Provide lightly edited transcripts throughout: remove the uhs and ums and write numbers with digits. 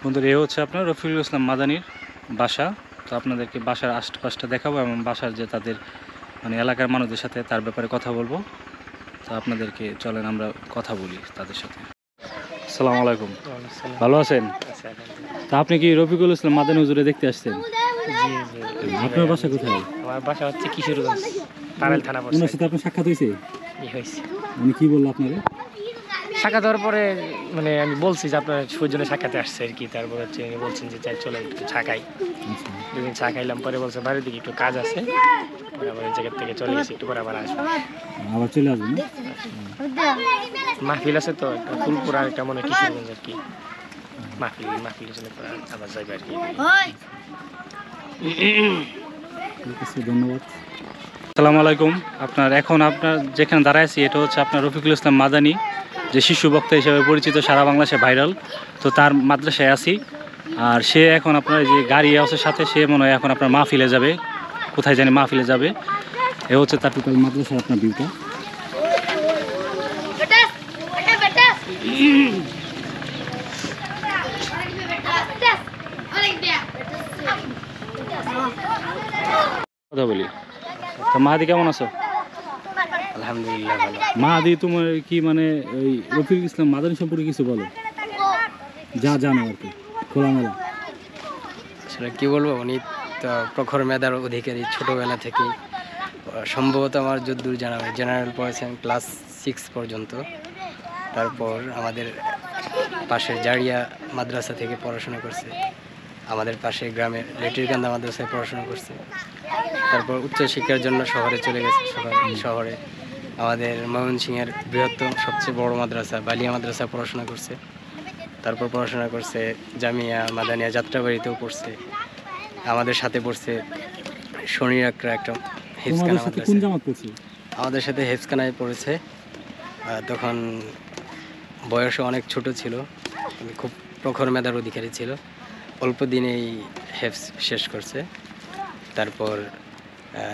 বন্ধুরা, এ হচ্ছে আপনার রফিকুল ইসলাম মাদানির বাসা। তো আপনাদেরকে বাসার আশপাশটা দেখাবো এবং বাসার যে তাদের মানে এলাকার মানুষদের সাথে তার ব্যাপারে কথা বলবো। তো আপনাদেরকে চলেন আমরা কথা বলি তাদের সাথে। আসসালামু আলাইকুম, ভালো আছেন? তা আপনি কি রফিকুল ইসলাম মাদানি হুজুরে দেখতে আসছেন? আপনার বাসা কোথায়? আমার বাসা হচ্ছে কিশোরগঞ্জ, টাঙ্গাইল থানা। ওনার সাথে আপনার সাক্ষাৎ হয়েছে? হয়েছে। উনি কি বললো আপনাকে? সাক্ষাৎ হওয়ার পরে মানে আমি বলছি যে আপনার সৌজন্য সাক্ষাতে আসছে আর কি। তারপর হচ্ছে উনি বলছেন যে চাই চলে একটু চা খাই। দুদিন চা খাইলাম, পরে বলছে বাড়ির দিকে একটু কাজ আছে, আবার এই জায়গা থেকে চলে গেছি, একটু পরে আবার আসবো। আবার চলে আসবেন? মাহফিল আছে তো একটা ফুলপুরা, একটা মনে কিশোরগঞ্জ আর কি। মাহফিল চলে পরে আবার যাইবে আর কি। ঠিক আছে, ধন্যবাদ। আসসালামু আলাইকুম। এখন আপনার যেখানে দাঁড়ায় আছি এটা হচ্ছে আপনার রফিকুল ইসলাম মাদানি, যে শিশু বক্তা হিসেবে পরিচিত, সারা বাংলাদেশে ভাইরাল। তো তার মাদ্রাসায় আছি। আর সে এখন আপনার যে গাড়ি আছে সাথে, সে মনে হয় এখন আপনার মাহফিলে যাবে, কোথায় জানি মাহফিলে যাবে। এ হচ্ছে তার টোটাল মাদ্রাসার আপনার ভিউটা। কথা বলি। তো মাহাদি, কেমন আছো? আলহামদুলিল্লাহ ভালো। মাহাদি, তোমার কি মানে ওই রফিকুল ইসলাম মাদানি সম্পর্কে কিছু বলো, যা জানো আর কি, খোলামেলা। আসলে কি বলবো, উনি তো প্রখর মেধার অধিকারী ছোটবেলা থেকেই। সম্ভবত আমার যদ্দূর জানা হয় জেনারেল পড়েছেন ক্লাস 6 পর্যন্ত। তারপর আমাদের পাশের জারিয়া মাদ্রাসা থেকে পড়াশোনা করছে, আমাদের পাশে গ্রামের লেটিরকান্দা মাদ্রাসায় পড়াশোনা করছে। তারপর উচ্চশিক্ষার জন্য শহরে চলে গেছে। শহরে আমাদের ময়মনসিংহের বৃহত্তম সবচেয়ে বড় মাদ্রাসা বালিয়া মাদ্রাসা পড়াশোনা করছে। তারপর পড়াশোনা করছে জামিয়া মাদানিয়া যাত্রাবাড়িতেও পড়ছে। আমাদের সাথে পড়ছে শনির আকরা একটা হেফসখানা মাদ্রাসা। আমাদের সাথে হেফসখানায় পড়েছে। তখন বয়সে অনেক ছোট ছিল, খুব প্রখর মেধার অধিকারী ছিল। অল্প দিনেই হেফস শেষ করছে। তারপর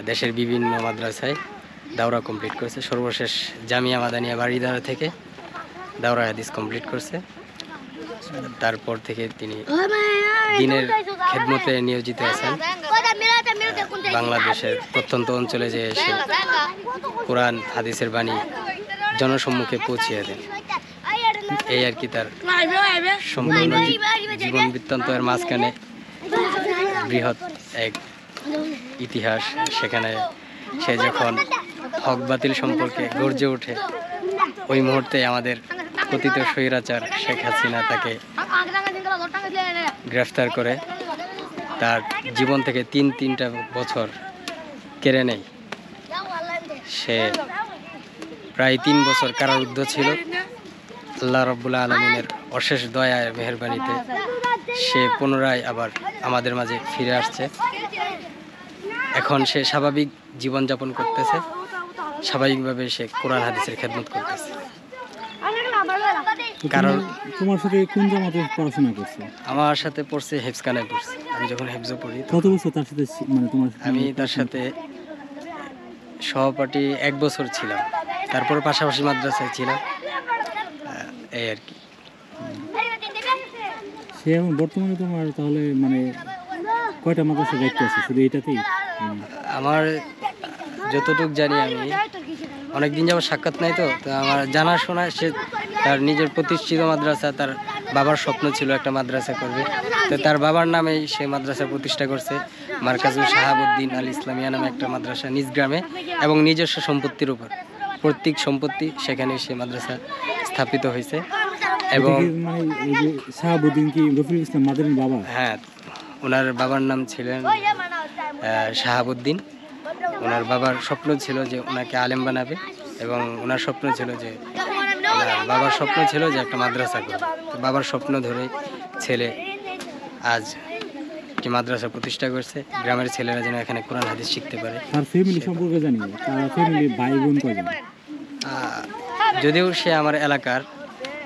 দেশের বিভিন্ন মাদ্রাসায় দাওরা কমপ্লিট করছে। সর্বশেষ জামিয়া মাদানিয়া বাড়িদারা থেকে দাওরা হাদিস কমপ্লিট করছে। তারপর থেকে তিনি দিনের খেদমতে নিয়োজিত আছেন। বাংলাদেশের প্রত্যন্ত অঞ্চলে যে এসে কোরআন হাদিসের বাণী জনসম্মুখে পৌঁছিয়ে দেন, এই আর কি তার সম্পূর্ণ জীবন বৃত্তান্ত। এর মাঝখানে বৃহৎ এক ইতিহাস। সেখানে সে যখন হক বাতিল সম্পর্কে গর্জে ওঠে, ওই মুহূর্তে আমাদের কথিত স্বৈরাচার শেখ হাসিনা তাকে গ্রেফতার করে তার জীবন থেকে তিনটা বছর কেড়ে নেয়। সে প্রায় 3 বছর কারারুদ্ধ ছিল। আল্লাহ রাব্বুল আলামিনের অশেষ দয়া মেহেরবানিতে সে পুনরায় আবার আমাদের মাঝে ফিরে আসছে। এখন সে স্বাভাবিক জীবনযাপন করতেছে, স্বাভাবিকভাবে সে কোরআন হাদিসের খেদমত করতেছে। কারণ তোমার সাথে কোন জামাতে পড়াশোনা করছে? আমার সাথে পড়ছে হেফসখানায় পড়ছে। আমি যখন হেফজে পড়ি। কত বছর তার সাথে মানে তোমার? আমি তার সাথে সহপাঠী 1 বছর ছিলাম। তারপর পাশাপাশি মাদ্রাসায় ছিলাম, এই আর কি। সে এখন বর্তমানে তোমার তাহলে মানে কয়টা মাদ্রাসা দায়িত্ব আছে? শুধু এইটাতেই? আমার যতটুকু জানি, আমি অনেকদিন যাবত সাক্ষাৎ নাই তো আমার জানাশোনা সে তার নিজের প্রতিষ্ঠিত মাদ্রাসা, তার বাবার স্বপ্ন ছিল একটা মাদ্রাসা করবে, তো তার বাবার নামেই সে মাদ্রাসা প্রতিষ্ঠা করছে। মার্কাজুল শাহাবুদ্দিন আল ইসলামিয়া নামে একটা মাদ্রাসা নিজ গ্রামে এবং নিজস্ব সম্পত্তির উপর, প্রত্যেক সম্পত্তি সেখানে সে মাদ্রাসা স্থাপিত হয়েছে। এবং শাহাবুদ্দিন কি রফিকুল ইসলাম মাদানির বাবা? হ্যাঁ, ওনার বাবার নাম ছিলেন শাহাবুদ্দিন। ওনার বাবার স্বপ্ন ছিল যে ওনাকে আলেম বানাবে এবং ওনার স্বপ্ন ছিল যে বাবার স্বপ্ন ছিল যে একটা মাদ্রাসা করবে। বাবার স্বপ্ন ধরে ছেলে আজ কি মাদ্রাসা প্রতিষ্ঠা করছে, গ্রামের ছেলেরা যেন এখানে কোরআন হাদিস শিখতে পারে। তার ফ্যামিলি সম্পর্কে জানি, তার ফ্যামিলি ভাই বোন কয়জন? যদিও সে আমার এলাকার,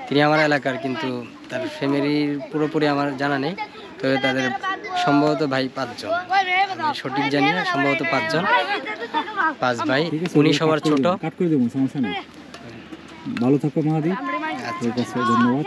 তিনি আমার এলাকার, কিন্তু তার ফ্যামিলির পুরোপুরি আমার জানা নেই। তবে তাদের সম্ভবত ভাই 5 জন, আমি সঠিক জানি না, সম্ভবত 5 জন, 5 ভাই। উনি সবার ছোট। কাট করে দেবো, সমস্যা নেই। ভালো থাকো মাহাদি, ঠিক আছে, ধন্যবাদ।